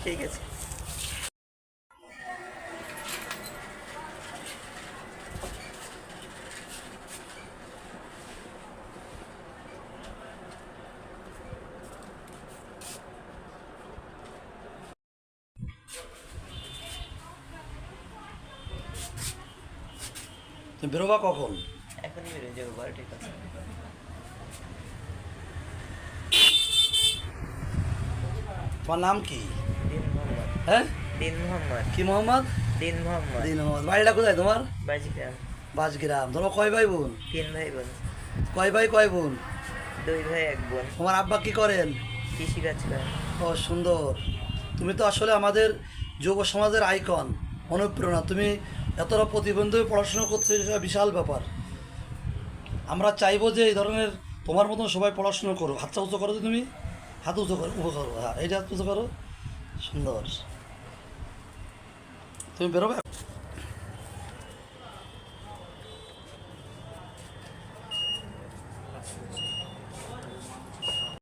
ঠিক আছে। তুমি বেরোবা কখন? এখনই বেরিয়ে যাবো, বল ঠিক আছে। তোমার নাম কি? দিন মোহাম্মদ। হ্যাঁ, দিন মোহাম্মদ। কি মোহাম্মদ? দিন মোহাম্মদ। দিন মোহাম্মদ। বাড়িটা কোথায় তোমার? বাজিগ্রাম। বাজগ্রাম। তোমার কয় ভাই বোন? 3 ভাই বোন। কয় ভাই কয় বোন? 2 ভাই 1 বোন। তোমার আব্বা কি করেন? কৃষিকাজ করেন। ও সুন্দর। তুমি তো আসলে আমাদের যুব সমাজের আইকন, অনুপ্রেরণা। তুমি এতটা প্রতিবন্ধী পড়াশোনা করতে, সেটা বিশাল ব্যাপার। আমরা চাইবো যে এই ধরনের তোমার মতন সবাই পড়াশোনা করো। হাতটা উঁচু করো তো, তুমি হাত উঁচু করো, উঁচু করো। হ্যাঁ, এইটা হাত উঁচু করো। সুন্দর। তুমি বেরোবে?